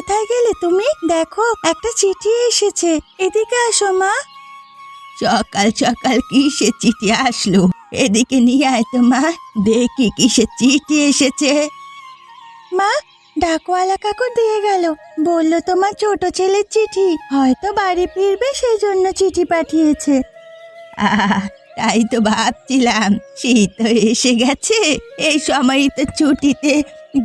কোথায় গেলে তুমি? দেখো একটা চিঠি এসেছে, এদিকে আসো মা। সকাল সকাল কিসের চিঠি আসলো? এদিকে নিয়ে আয় তো মা, দেখি কিসের চিঠি এসেছে। মা, ডাকওয়ালা কাকু দিয়ে গেল, বললো তোমার ছোট ছেলের চিঠি, হয়তো বাড়ি ফিরবে সেই জন্য চিঠি পাঠিয়েছে। তাই তো ভাবছিলাম, শীত তো এসে গেছে, এই সময়ই তো ছুটিতে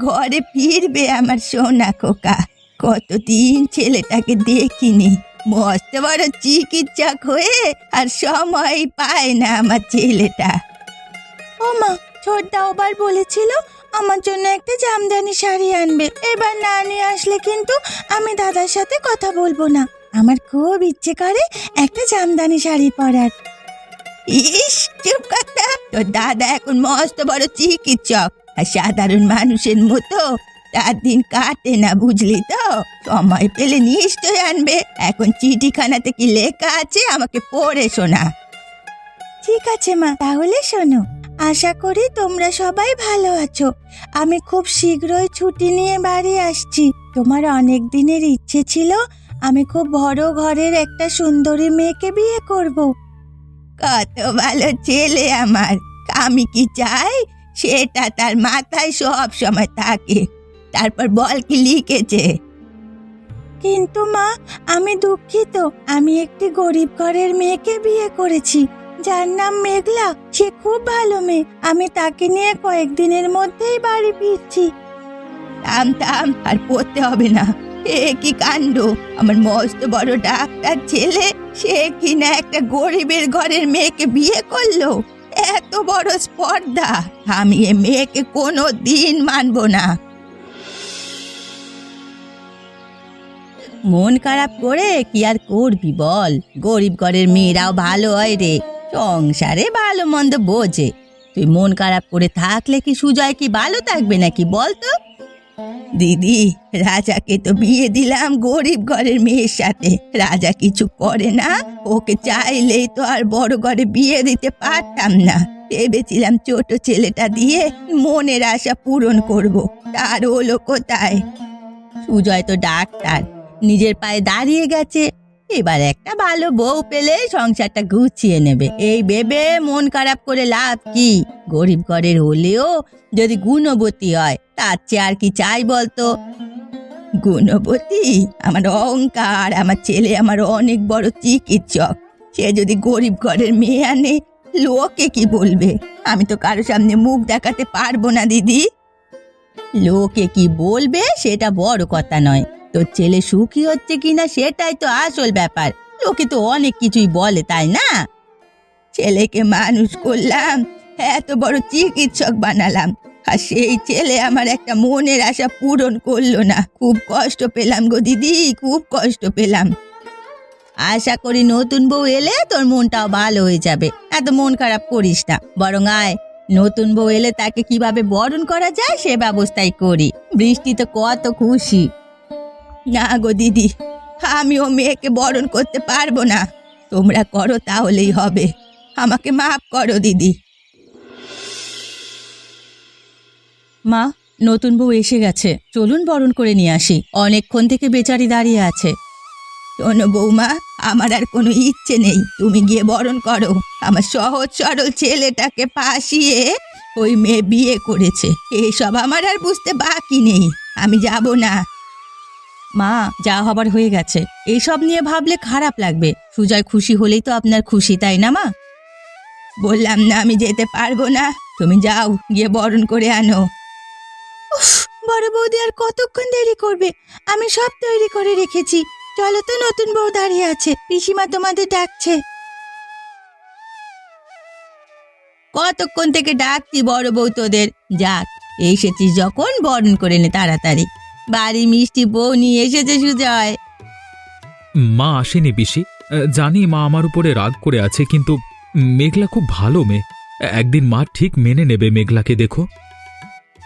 ঘরে ফিরবে আমার সোনা খোকা। কতদিন ছেলেটাকে দেখিনি, মস্ত বড় চিকিৎসক হয়ে আর সময় পায় না আমার ছেলেটা। ও মা, ছোটদা আবার বলেছিল আমার জন্য একটা জামদানি শাড়ি আনবে, এবার না নিয়ে আসলে কিন্তু আমি দাদার সাথে কথা বলবো না। আমার খুব ইচ্ছে করে একটা জামদানি শাড়ি পরার। ইস, চুপ কথা, তোর দাদা এখন মস্ত বড় চিকিৎসক, আর সাধারণ মানুষের মতো তার দিন কাটে না, বুঝলি তো? সময় পেলে নিশ্চয় আনবে। এখন চিঠিখানাতে কি লেখা আছে আমাকে পড়ে শোনা। ঠিক আছে মা, তাহলে শোনো। আশা করি তোমরা সবাই ভালো আছো। আমি খুব শীঘ্রই ছুটি নিয়ে বাড়ি আসছি। তোমার অনেক দিনের ইচ্ছে ছিল আমি খুব বড় ঘরের একটা সুন্দরী মেয়েকে বিয়ে করব। কত ভালো ছেলে আমার, আমি কি চাই সেটা তার মাথায় সব সময় থাকে। তারপর বল কি লিখেছে? কিন্তু মা, আমি দুঃখিত, আমি একটি গরিব ঘরের মেয়েকে বিয়ে করেছি, যার নাম মেঘলা। সে খুব ভালো মেয়ে, আমি তাকে নিয়ে কয়েকদিনের মধ্যেই বাড়ি ফিরছি। থাম থাম, আর পড়তে হবে না। এ কি কাণ্ড! আমার মস্ত বড় ডাক্তার ছেলে, সে কিনা একটা গরিবের ঘরের মেয়েকে বিয়ে করলো। এত বড় স্পর্ধা! আমি এ মেয়েকে কোনো দিন মানব না। মন খারাপ করে কি আর করবি বল? গরিব ঘরের মেয়েরাও ভালো হয় রে, সংসারে ভালো মন্দ বোঝে। তুই মন খারাপ করে থাকলে কি সুজয় কি ভালো থাকবে নাকি বলতো? দিদি, রাজাকে তো বিয়ে দিলাম গরিব ঘরের মেয়ের সাথে, রাজা কিছু করে না। ওকে চাইলেই তো আর বড় ঘরে বিয়ে দিতে পারতাম না। ভেবেছিলাম ছোট ছেলেটা দিয়ে মনের আশা পূরণ করব, তার হলো কোথায়? সুজয় তো ডাক্তার, নিজের পায়ে দাঁড়িয়ে গেছে, এবার একটা ভালো বউ পেলে সংসারটা গুছিয়ে নেবে। এই ভেবে মন খারাপ করে লাভ কি? গরিব ঘরের হলেও যদি গুণবতী হয়, তার চেয়ে আর কি চাই বলতো? গুণবতী? আমার অহংকার। আমার ছেলে আমার অনেক বড় চিকিৎসক, সে যদি গরিব ঘরের মেয়ে আনে, লোকে কি বলবে? আমি তো কারো সামনে মুখ দেখাতে পারবো না দিদি। লোকে কি বলবে সেটা বড় কথা নয়, তোর ছেলে সুখী হচ্ছে কিনা সেটাই তো আসল ব্যাপার। লোকে তো অনেক কিছুই বলে, তাই না? ছেলেকে মানুষ করলাম, এত বড় চিকিৎসক বানালাম, আর সেই ছেলে আমার একটা মনের আশা পূরণ করলো না। খুব কষ্ট পেলাম গো দিদি, খুব কষ্ট পেলাম। আশা করি নতুন বউ এলে তোর মনটাও ভালো হয়ে যাবে। এত মন খারাপ করিস না, বরং আয়, নতুন বউ এলে তাকে কিভাবে বরণ করা যায় সে ব্যবস্থাই করি। বৃষ্টি তো কত খুশি। না গো দিদি, আমি ও মেয়েকে বরণ করতে পারবো না। তোমরা করো তাহলেই হবে, আমাকে মাফ করো দিদি। মা, নতুন বউ এসে গেছে, চলুন বরণ করে নিয়ে আসি। অনেকক্ষণ থেকে বেচারি দাঁড়িয়ে আছে। শোনো বৌমা, আমার আর কোনো ইচ্ছে নেই, তুমি গিয়ে বরণ করো। আমার সহজ সরল ছেলেটাকে ফাঁসিয়ে ওই মেয়ে বিয়ে করেছে, এসব আমার আর বুঝতে বাকি নেই। আমি যাব না। মা, যা হবার হয়ে গেছে, এইসব নিয়ে ভাবলে খারাপ লাগবে। সুজয় খুশি হলেই তো আপনার খুশি, তাই না মা? বললাম না আমি যেতে পারবো না, তুমি যাও, গিয়ে বরণ করে আনো। উফ, বড় বৌদি আর কতক্ষণ দেরি করবে? আমি সব তৈরি করে রেখেছি। চলো তো, নতুন বউ দাঁড়িয়ে আছে, পিসিমা তোমাদের ডাকছে। কতক্ষণ থেকে ডাকছি বড় বউ তোদের, যাক এসেছিস যখন বরণ করে নে তাড়াতাড়ি। বাড়ি মিষ্টি বউ নিয়ে এসেছে সুজয়। মা আসেনি পিসি, জানি মা আমার উপরে রাগ করে আছে, কিন্তু মেঘলা খুব ভালো মেয়ে, একদিন মা ঠিক মেনে নেবে মেঘলাকে। দেখো,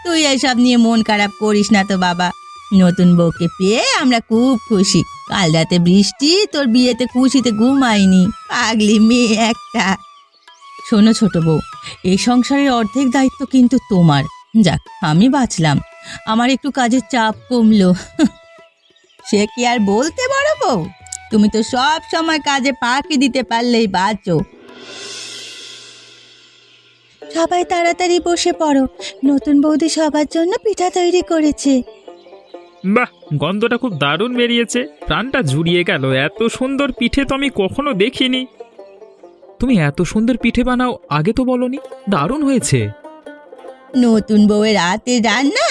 তুই এসব নিয়ে মন খারাপ করিস না তো বাবা, নতুন বউকে পেয়ে আমরা খুব খুশি। কাল রাতে বৃষ্টি তোর বিয়েতে খুশিতে ঘুমায়নি, পাগলি মেয়ে একটা। শোনো ছোট বউ, এই সংসারের অর্ধেক দায়িত্ব কিন্তু তোমার। যাক, আমি বাঁচলাম, আমার একটু কাজের চাপ কমলো। সে কি আর বলতে বড় বউ? তুমি তো সব সময় কাজে ফাঁকি দিতে পারলেই বাঁচো। সবাই তাড়াতাড়ি বসে পড়ো, নতুন বৌদি সবার জন্য পিঠা তৈরি করেছে। বাহ, গন্ধটা খুব দারুণ বেরিয়েছে, প্রাণটা জুড়িয়ে গেল। এত সুন্দর পিঠে তো আমি কখনো দেখিনি। তুমি এত সুন্দর পিঠে বানাও, আগে তো বলনি। দারুণ হয়েছে। নতুন বউয়ের হাতের রান্না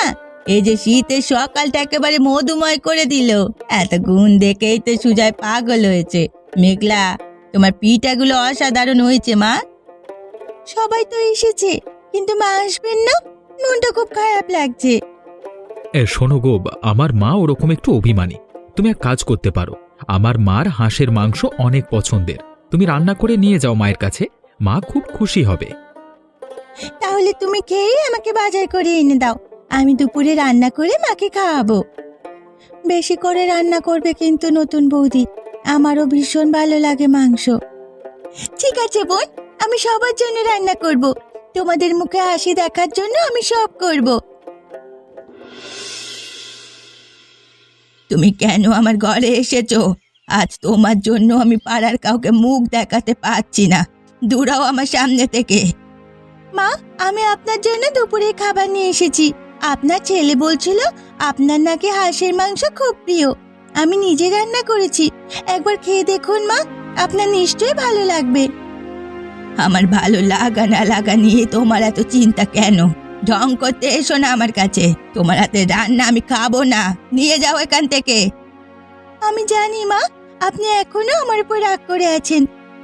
এই যে শীতের সকালটা একেবারে মধুময় করে দিল। এত গুণ দেখেই তো সুজয় পাগল হয়েছে। মেঘলা, তোমার পিঠাগুলো অসাধারণ হয়েছে মা। সবাই তো এসেছে, কিন্তু মা আসবেন না, মনটা খুব খারাপ লাগছে। শোনো গো, আমার মা ওরকম একটু অভিমানী। তুমি এক কাজ করতে পারো, আমার মার হাঁসের মাংস অনেক পছন্দের, তুমি রান্না করে নিয়ে যাও মায়ের কাছে, মা খুব খুশি হবে। তাহলে তুমি খেয়ে আমাকে বাজার করে এনে দাও, আমি দুপুরে রান্না করে মাকে খাওয়াবো। বেশি করে রান্না করবে কিন্তু নতুন বৌদি, আমারও ভীষণ ভালো লাগে মাংস। ঠিক আছে বোন, আমি সবার জন্য রান্না করব, তোমাদের মুখে হাসি দেখার জন্য আমি সব করব। তুমি কেন আমার ঘরে এসেছো? আজ তোমার জন্য আমি পাড়ার কাউকে মুখ দেখাতে পারছি না, দূরাও আমার সামনে থেকে। মা, আমি আপনার জন্য দুপুরে খাবার নিয়ে এসেছি। আপনার ছেলে বলছিল আপনার নাকি হাঁসের মাংস খুব প্রিয়। আমি নিজে রান্না করেছি, একবার খেয়ে দেখুন মা, আপনার নিশ্চয়ই ভালো লাগবে। আমার ভালো লাগা না লাগা নিয়ে তোমার এত চিন্তা কেন? ঢং করতে এসো না আমার কাছে, তোমার হাতে রান্না আমি খাবো না, নিয়ে যাও এখান থেকে। আমি জানি মা, আপনি এখনো আমার উপর রাগ করে আছেন।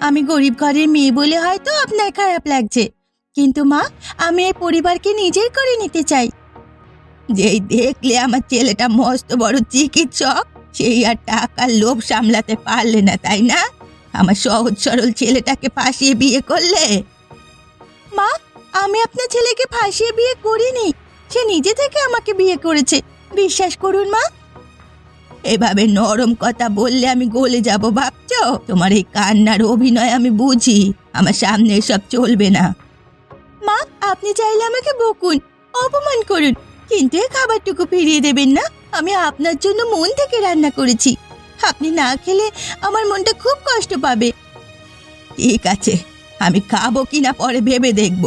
আমি গরিব ঘরের মেয়ে বলে হয়তো আপনার খারাপ লাগছে, কিন্তু মা, আমি এই পরিবারকে নিজের করে নিতে চাই। যেই দেখলে আমার ছেলেটা মস্ত বড় চিকিৎসক, সেই আর টাকার লোভ সামলাতে পারলে না, তাই না? আমার সহজ সরল ছেলেটাকে ফাঁসিয়ে বিয়ে করলে। মা, আমি আপনার ছেলেকে ফাঁসিয়ে বিয়ে করিনি, সে নিজে থেকে আমাকে বিয়ে করেছে, বিশ্বাস করুন মা। এভাবে নরম কথা বললে আমি গলে যাব ভাবছো? তোমার এই কান্নার অভিনয় আমি বুঝি, আমার সামনে এসব চলবে না। মা, আপনি চাইলে আমাকে বকুন, অপমান করুন, কিন্তু এই খাবারটুকু ফিরিয়ে দেবেন না। আমি আপনার জন্য মন থেকে রান্না করেছি, আপনি না খেলে আমার মনটা খুব কষ্ট পাবে। ঠিক আছে, আমি খাবো কিনা পরে ভেবে দেখব,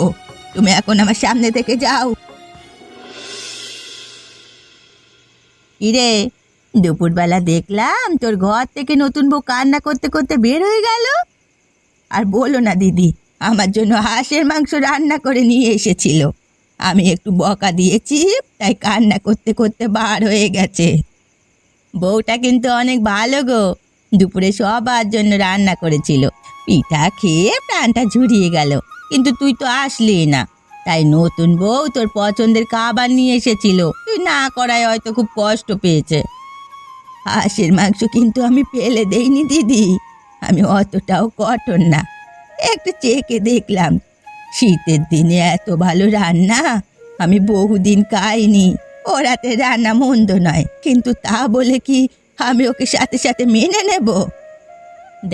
তুমি এখন আমার সামনে থেকে যাও। কিরে, দুপুরবেলা দেখলাম তোর ঘর থেকে নতুন বউ কান্না করতে করতে বের হয়ে গেল। আর বলো না দিদি, আমার জন্য হাঁসের মাংস রান্না করে নিয়ে এসেছিল, আমি একটু বকা দিয়েছি, তাই কান্না করতে করতে বার হয়ে গেছে। বউটা কিন্তু অনেক ভালো গো, দুপুরে সবার জন্য রান্না করেছিল, পিঠা খেয়ে প্রাণটা ঝুরিয়ে গেল, কিন্তু তুই তো আসলি না, তাই নতুন বউ তোর পছন্দের খাবার নিয়ে এসেছিল, তুই না করায় হয়তো খুব কষ্ট পেয়েছে। হাঁসের মাংস কিন্তু আমি ফেলে দেইনি দিদি, আমি অতটাও কঠোর না, একটু চেখে দেখলাম। শীতের দিনে এত ভালো রান্না আমি বহুদিন খাইনি। ওর হাতে রান্না মন্দ নয়, কিন্তু তা বলে কি আমি ওকে সাথে সাথে মেনে নেব?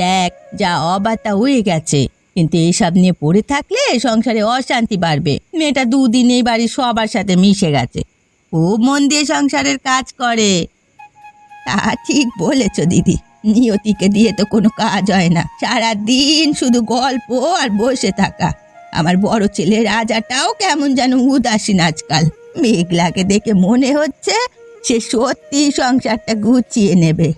দেখ, যা অবাতা হয়ে গেছে, কিন্তু এইসব নিয়ে পড়ে থাকলে সংসারে অশান্তি বাড়বে। মেয়েটা দুদিন এই বাড়ির সবার সাথে মিশে গেছে, খুব মন দিয়ে সংসারের কাজ করে। তা ঠিক বলেছ দিদি, নিয়তিকে দিয়ে তো কোনো কাজ হয় না, সারাদিন শুধু গল্প আর বসে থাকা। আমার বড় ছেলে রাজাটাও কেমন যেন উদাসীন আজকাল। মেঘলাকে দেখে মনে হচ্ছে সে সত্যি সংসারটা গুছিয়ে নেবে।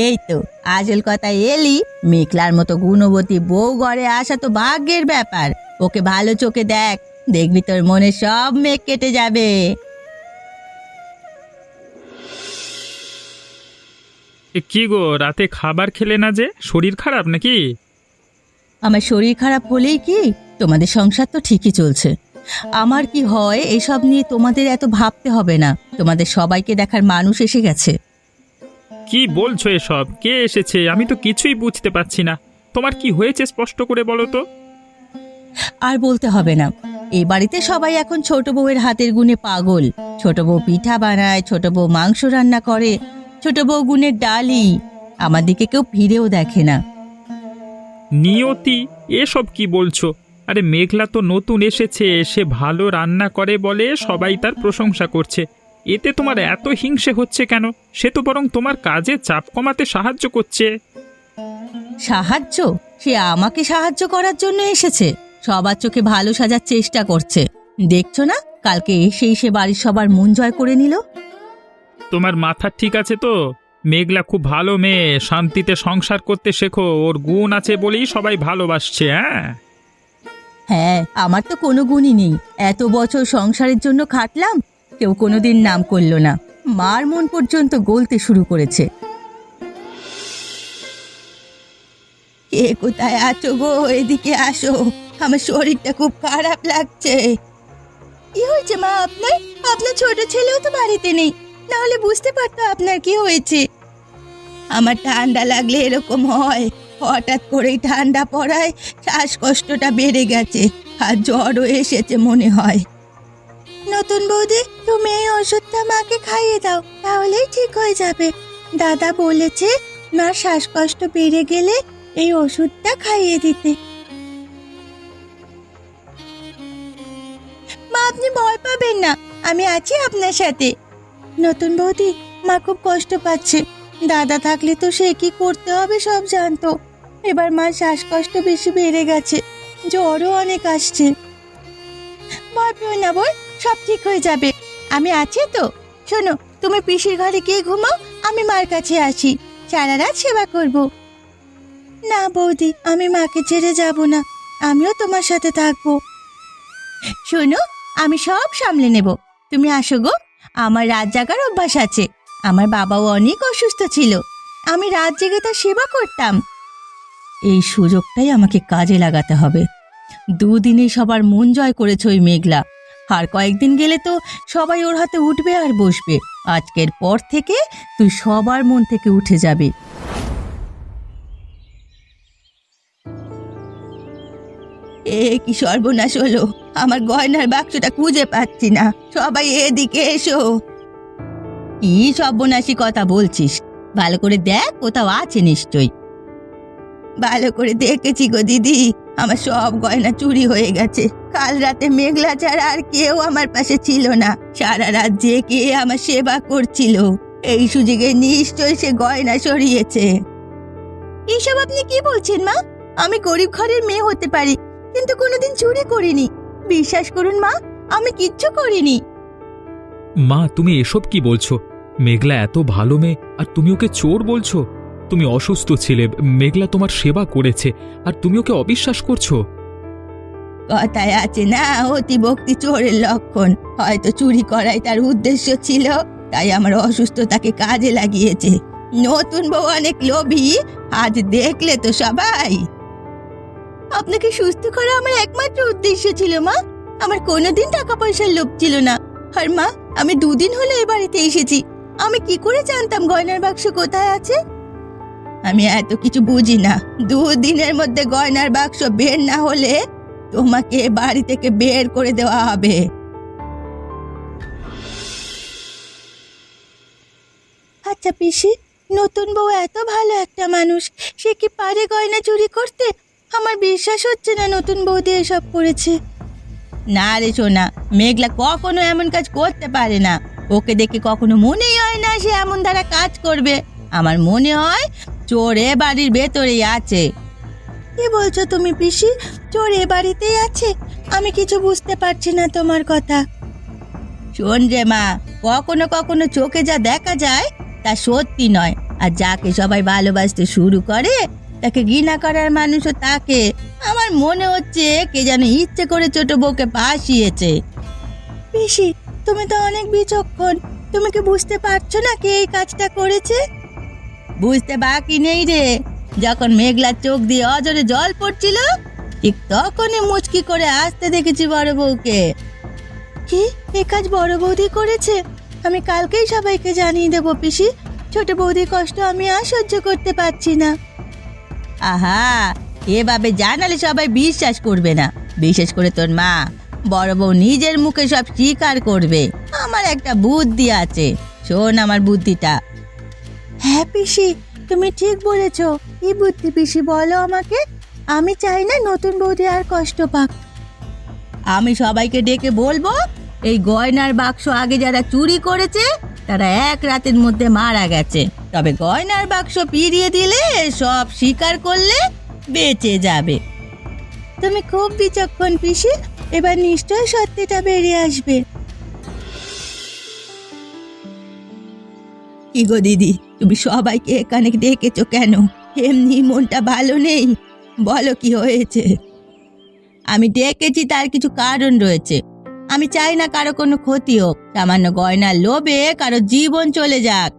এই তো আসল কথা এলি, মেঘলার মতো গুণবতী বউ ঘরে আসা তো ভাগ্যের ব্যাপার। ওকে ভালো চোখে দেখ, দেখবি তোর মনে সব মেঘ কেটে যাবে। কি গো, রাতে খাবার খেলে না যে? শরীর খারাপ নাকি? আমার শরীর খারাপ হলেই কি, তোমাদের সংসার তো ঠিকই চলছে। আমার কি হয় এসব নিয়ে তোমাদের এত ভাবতে হবে না, তোমাদের সবাইকে দেখার মানুষ এসে গেছে। কি বলছো এসব? কে এসেছে? আমি তো কিছুই বুঝতে পারছি না। তোমার কি হয়েছে স্পষ্ট করে বলো তো। আর বলতে হবে না, এই বাড়িতে সবাই এখন ছোট বউয়ের হাতের গুণে পাগল। ছোট বউ পিঠা বানায়, ছোট বউ মাংস রান্না করে, ছোট বউ গুণের ডালি। আমার দিকে কেউ ফিরেও দেখে না। নিয়তি, এসব কি বলছো? আরে মেঘলা তো নতুন এসেছে, সে ভালো রান্না করে বলে সবাই তার প্রশংসা করছে। এতে তোমার এত হিংসে হচ্ছে কেন? সে তো বরং তোমার কাজে চাপ কমাতে সাহায্য করছে। সাহায্য? সে আমাকে সাহায্য করার জন্য এসেছে, সবার চোখে ভালো সাজার চেষ্টা করছে। দেখছো না, কালকে এসেই সে বাড়ির সবার মন জয় করে নিল। তোমার মাথা ঠিক আছে তো? মেঘলা খুব ভালো মেয়ে, শান্তিতে সংসার করতে শেখো, ওর গুণ আছে বলেই সবাই ভালোবাসছে। হ্যাঁ, আমার তো কোনো গুণই নেই। এত বছর সংসারের জন্য খাটলাম, কেউ কোনোদিন নাম করলো না। মার মন পর্যন্ত গলতে শুরু করেছে। কে কোথায় আছো গো? এদিকে আসো, আমার শরীরটা খুব খারাপ লাগছে। কি হয়েছে মা আপনার? আপনার ছোট ছেলেও তো বাড়িতে নেই, না হলে বুঝতে পারতো আপনার কি হয়েছে। আমার ঠান্ডা লাগলে এরকম হয়, হঠাৎ করেই ঠান্ডা পড়ায় শ্বাসকষ্টটা বেড়ে গেছে, আর জ্বরও এসেছে মনে হয়। নতুন বৌদি, তুমি এই ওষুধটা মাকে খাইয়ে দাও, তাহলেই ঠিক হয়ে যাবে। দাদা বলেছে মার শ্বাসকষ্ট বেড়ে গেলে এই ওষুধটা খাইয়ে দিতে। মা, আপনি ভয় পাবেন না, আমি আছি আপনার সাথে। নতুন বৌদি, মা খুব কষ্ট পাচ্ছে। দাদা থাকলে তো সে কি করতে হবে সব জানতো। এবার মার শ্বাসকষ্ট বেশি বেড়ে গেছে, জ্বরও অনেক আসছে। ভয় পেও না বোন, সব ঠিক হয়ে যাবে, আমি আছি তো। শোনো, তুমি পিসির ঘরে গিয়ে ঘুমাও, আমি মার কাছে আসি, সারা রাত সেবা করব। না বৌদি, আমি মাকে ছেড়ে যাব না, আমিও তোমার সাথে থাকবো। শোনো, আমি সব সামলে নেব, তুমি আসো গো। আমার রাত জাগার অভ্যাস আছে, আমার বাবাও অনেক অসুস্থ ছিল, আমি রাত জেগে তার সেবা করতাম। এই সুযোগটাই আমাকে কাজে লাগাতে হবে। দুদিনে সবার মন জয় করেছে ওই মেঘলা, আর কয়েকদিন গেলে তো সবাই ওর হাতে উঠবে আর বসবে। আজকের পর থেকে তুই সবার মন থেকে উঠে যাবে। এ কি সর্বনাশ হলো, আমার গয়নার বাক্সটা খুঁজে পাচ্ছি না, সবাই এদিকে এসো। কি সর্বনাশী কথা বলছিস? ভালো করে দেখ, কোথাও আছে নিশ্চয়ই। ভালো করে দেখেছি গো দিদি, আমার সব গয়না চুরি হয়ে গেছে। কাল রাতে মেঘলা ছাড়া আর কেউ আমার পাশে ছিল না, সারা রাত জেগে আমার সেবা করছিল। এই সুযোগে নিশ্চয়ই সে গয়না সরিয়েছে। এসব আপনি কি বলছেন মা? আমি গরিব ঘরের মেয়ে হতে পারি, কিন্তু কোনোদিন চুরি করিনি। বিশ্বাস করুন মা, আমি কিচ্ছু করিনি। মা, তুমি এসব কি বলছো? মেঘলা এত ভালো মেয়ে, আর তুমি ওকে চোর বলছো? তুমি অসুস্থ ছিলে, মেঘলা তোমার সেবা করেছে, আর তুমি ওকে অবিশ্বাস করছো? কথায় আছে না, অতি ভক্তি চোরের লক্ষণ। হয়তো চুরি করাই তার উদ্দেশ্য ছিল, তাই আমার অসুস্থতাকে কাজে লাগিয়েছে। নতুন বউ অনেক লোভী, আজ দেখলে তো সবাই। আপনাকে সুস্থ করা আমার একমাত্র উদ্দেশ্য ছিল মা, আমার কোনোদিন টাকা পয়সার লোভ ছিল না। আর মা, আমি দুদিন হলো এ বাড়িতে এসেছি, আমি কি করে জানতাম গয়নার বাক্স কোথায় আছে? আমি এত কিছু বুঝি না। দুদিনের মধ্যে গয়নার বাক্স বের না হলে তোমাকে বাড়ি থেকে বের করে দেওয়া হবে। আচ্ছা পিসি, নতুন বউ এত ভালো একটা মানুষ, সে কি পারে গয়না চুরি করতে? আমার বিশ্বাস হচ্ছে না নতুন বৌদি এসব করেছে। না রে সোনা, মেঘলা কখনো এমন কাজ করতে পারে না। ওকে দেখে কখনো মনেই হয় না সে এমন দ্বারা কাজ করবে। আমার মনে হয় চোর এ বাড়ির ভেতরেই আছে। কি বলছো তুমি পিসি? চোর এ বাড়িতেই আছে? আমি কিছু বুঝতে পারছি না তোমার কথা। শোন রে মা, কখনো কখনো চোখে যা দেখা যায় তা সত্যি নয়, আর যাকে সবাই ভালোবাসতে শুরু করে তাকে ঘৃণা করার মানুষও তাকে। আমার মনে হচ্ছে কে যেন ইচ্ছে করে ছোট বউকে ফাঁসিয়েছে। পিসি, তুমি তো অনেক বিচক্ষণ, তুমি কি বুঝতে পারছো না কে এই কাজটা করেছে? বুঝতে বাকি নেই রে, যখন মেঘলার চোখ দিয়ে অজরে জল পড়ছিল ঠিক তখনই মুচকি করে আসতে দেখেছি বড় বউকে। কি, এ কাজ বড় বৌদি করেছে? আমি কালকেই সবাইকে জানিয়ে দেবো পিসি, ছোট বৌদির কষ্ট আমি আর সহ্য করতে পারছি না। আহা, এভাবে জানালে সবাই বিশ্বাস করবে না, বিশেষ করে তোর মা। বড় বউ নিজের মুখে সব স্বীকার করবে। আমার একটা বুদ্ধি আছে, শোন আমার বুদ্ধিটা। হ্যাঁ পিসি, তুমি ঠিক বলেছো। কি বুদ্ধি পিসি, বলো আমাকে। আমি চাই না নতুন বৌদি আর কষ্ট পাক। আমি সবাইকে ডেকে বলবো এই গয়নার বাক্স আগে যারা চুরি করেছে তারা এক রাতের মধ্যে মারা গেছে, তবে গয়নার বাক্স ফিরিয়ে দিলে সব স্বীকার করলে বেঁচে যাবে। তুমি খুব বিচক্ষণ পিসি, এবার নিশ্চয় সত্যিটা বেরিয়ে আসবে। কি গো দিদি, তুমি সবাইকে এখানে ডেকেছো কেন? এমনি মনটা ভালো নেই, বলো কি হয়েছে? আমি ডেকেছি তার কিছু কারণ রয়েছে। আমি চাই না কারো কোনো ক্ষতি হোক, সামান্য গয়নার লোভে কারো জীবন চলে যাক।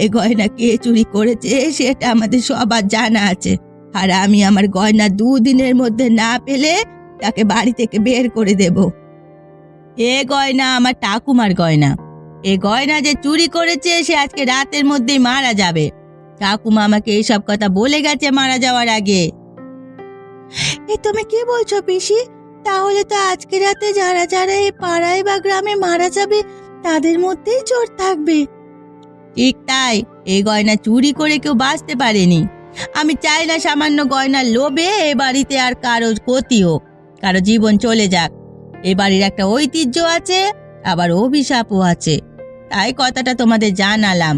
এই গয়না কে চুরি করেছে সেটা আমাদের সবার জানা আছে, আর আমি আমার গয়না 2 দিনের মধ্যে না পেলে তাকে বাড়ি থেকে বের করে দেব। এ গয়না আমার ঠাকুমার গয়না। এ গয়না যে চুরি করেছে সে আজকে রাতের মধ্যেই মারা যাবে। ঠাকুমা আমাকে এইসব কথা বলে গেছে মারা যাওয়ার আগে। এ তুমি কি বলছো পিসি? তাহলে তো আজকে রাতে যারা যারা এই পাড়ায় বা গ্রামে মারা যাবে তাদের মধ্যেই চোর থাকবে। ঠিক তাই, এই গয়না চুরি করে কেউ বাঁচতে পারেনি। আমি চাই না সামান্য গয়নার লোভে এ বাড়িতে আর কারো ক্ষতি হোক, কারো জীবন চলে যাক। এ বাড়ির একটা ঐতিহ্য আছে, আবার অভিশাপও আছে, তাই কথাটা তোমাদের জানালাম।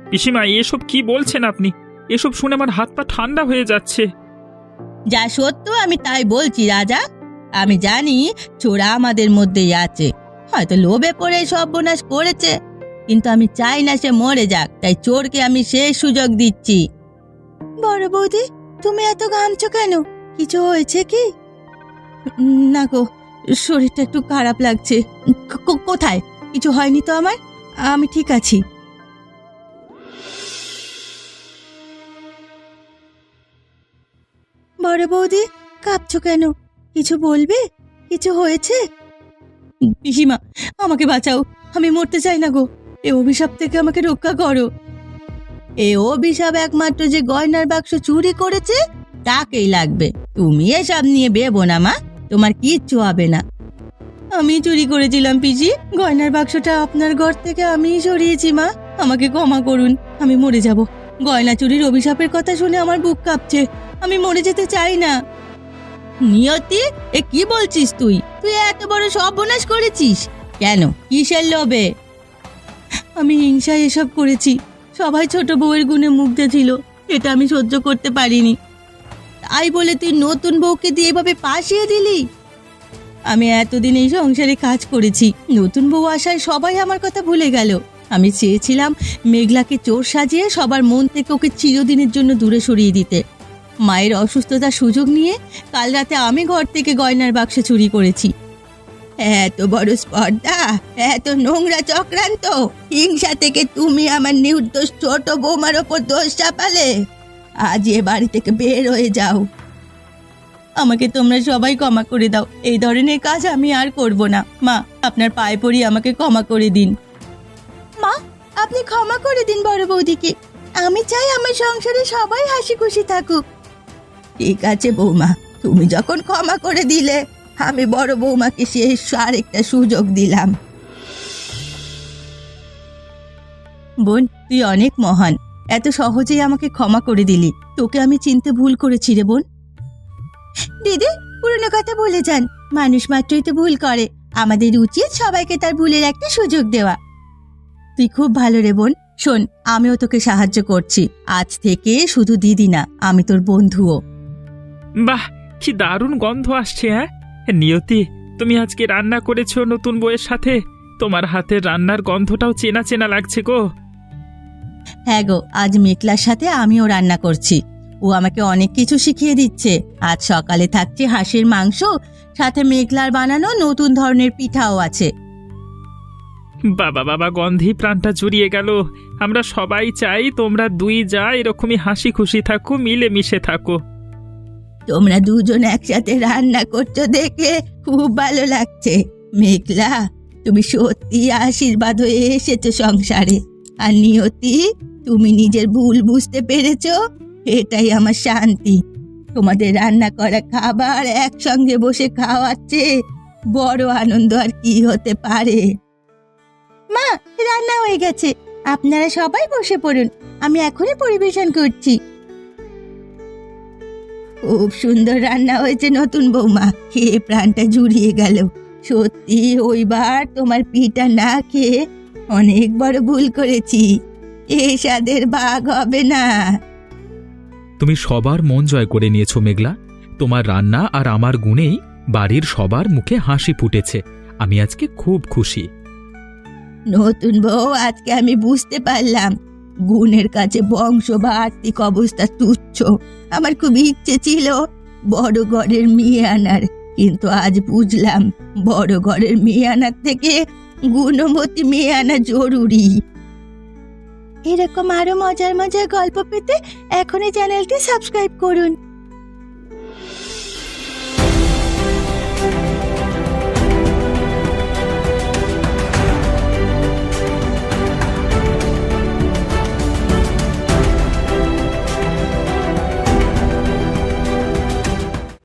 পিসিমা, এসব কি বলছেন আপনি? এসব শুনে আমার হাত পা ঠান্ডা হয়ে যাচ্ছে। যা সত্য আমি তাই বলছি রাজা। আমি জানি চোরা আমাদের মধ্যেই আছে, হয়তো লোভে পড়ে সর্বনাশ করেছে, কিন্তু আমি চাই না সে মরে যাক, তাই চোরকে আমি শেষ সুযোগ দিচ্ছি। বড় বৌদি, তুমি এত ঘামছো কেন? কিছু হয়েছে কি? না গো, শরীরটা একটু খারাপ লাগছে। কোথায়? কিছু হয়নি তো আমার, আমি ঠিক আছি। বড় বৌদি, কাঁপছো কেন? কিছু বলবে? কিছু হয়েছে? পিসিমা, আমাকে বাঁচাও, আমি মরতে চাই না গো। এই অভিশাপ থেকে আমাকে রক্ষা করো। এই অভিশাপ একমাত্র যে গয়নার বাক্স চুরি করেছে তাকেই লাগবে। তুমি এসব নিয়ে ভেবো না মা, তোমার কিচ্ছু হবে না। আমি চুরি করেছিলাম পিসি, গয়নার বাক্সটা আপনার ঘর থেকে আমিই সরিয়েছি মা, আমাকে ক্ষমা করুন। আমি মরে যাব। গয়না চুরির অভিশাপের কথা শুনে আমার বুক কাঁপছে, আমি মরে যেতে চাই না। নিয়তি, এ কি বলছিস তুই? তুই এত বড় সর্বনাশ করেছিস কেন? কিসের লোভে? আমি হিংসায় এসব করেছি। সবাই ছোট বউয়ের গুণে মুগ্ধ ছিল, এটা আমি সহ্য করতে পারিনি। তাই বলে তুই নতুন বউকে দিয়ে এভাবে পাশিয়ে দিলি? আমি এতদিন এই সংসারে কাজ করেছি, নতুন বউ আসায় সবাই আমার কথা ভুলে গেল। আমি চেয়েছিলাম মেঘলাকে চোর সাজিয়ে সবার মন থেকে ওকে চিরদিনের জন্য দূরে সরিয়ে দিতে। মায়ের অসুস্থতার সুযোগ নিয়ে কাল রাতে আমি ঘর থেকে গয়নার বাক্স চুরি করেছি। এত বড় স্পর্ধা, এত নোংরা চক্রান্ত, হিংসা থেকে তুমি আমার নির্দোষ ছোট বৌমার ওপর দোষ চাপালে। আজ এ বাড়ি থেকে বের হয়ে যাও। আমাকে তোমরা সবাই ক্ষমা করে দাও, এই ধরনের কাজ আমি আর করব না। মা, আপনার পায়ে পড়ি, আমাকে ক্ষমা করে দিন। মা, আপনি ক্ষমা করে দিন বড় বৌদিকে। আমি চাই আমার সংসারে সবাই হাসি খুশি থাকুক। ঠিক আছে বৌমা, তুমি যখন ক্ষমা করে দিলে, আমি বড় বৌমাকে শেষ আরেকটা সুযোগ দিলাম। বোন, তুই অনেক মহান, এত সহজেই আমাকে ক্ষমা করে দিলি। তোকে আমি চিনতে ভুল করেছি রে বোন। দিদি, পুরনো কথা ভুলে যান, মানুষ মাত্রই তো ভুল করে, আমাদের উচিত সবাইকে তার ভুলের একটা সুযোগ দেওয়া। তুই খুব ভালো রে বোন। শোন, আমিও তোকে সাহায্য করছি। আজ থেকে শুধু দিদি না, আমি তোর বন্ধুও। বাহ, কি দারুণ গন্ধ আসছে। হ্যাঁ নিয়তি, তুমি আজকে রান্না করেছো নতুন বউয়ের সাথে? তোমার হাতের রান্নার গন্ধটাও চেনা চেনা লাগছে গো। হ্যাঁ গো, আজ মেঘলার সাথে আমিও রান্না করছি। ও আমাকে অনেক কিছু শিখিয়ে দিচ্ছে। আজ সকালে থাকছে হাঁসের মাংস, সাথে মেঘলার বানানো নতুন ধরনের পিঠাও আছে। বাবা বাবা, গন্ধেই প্রাণটা জুড়িয়ে গেল। আমরা সবাই চাই তোমরা দুই যা এরকমই হাসি খুশি থাকো, মিলে মিশে থাকো। তোমরা দুজন একসাথে রান্না করছো দেখে খুব ভালো লাগছে। মেঘলা, তুমি সত্যি আশীর্বাদ হয়ে এসেছো সংসারে। আর নিয়তি, তুমি নিজের ভুল বুঝতে পেরেছো, এটাই আমার শান্তি। তোমাদের রান্না করা খাবার একসঙ্গে বসে খাওয়াচ্ছে বড় আনন্দ আর কি হতে পারে। মা, রান্না হয়ে গেছে, আপনারা সবাই বসে পড়ুন, আমি এখনই পরিবেশন করছি। খুব সুন্দর রান্না হয়েছে নতুন বৌমা, খেয়ে প্রাণটা জুড়িয়ে গেল। সত্যি ওইবার তোমার পিঠা না খেয়ে অনেক বড় ভুল করেছি। এ স্বাদের ভাগ হবে না। তুমি সবার মন জয় করে নিয়েছো মেঘলা। তোমার রান্না আর আমার গুণেই বাড়ির সবার মুখে হাসি ফুটেছে। আমি আজকে খুব খুশি। নতুন বউ, আজকে আমি বুঝতে পারলাম গুণের কাছে বংশ বা আর্থিক অবস্থা তুচ্ছ। আমার খুব ইচ্ছে ছিল বড় ঘরের মেয়ে আনার, কিন্তু আজ বুঝলাম বড় ঘরের মেয়ে আনার থেকে গুণবতী মেয়ে আনা জরুরি। এরকম আরো মজার মজার গল্প পেতে এখনই চ্যানেলটি সাবস্ক্রাইব করুন।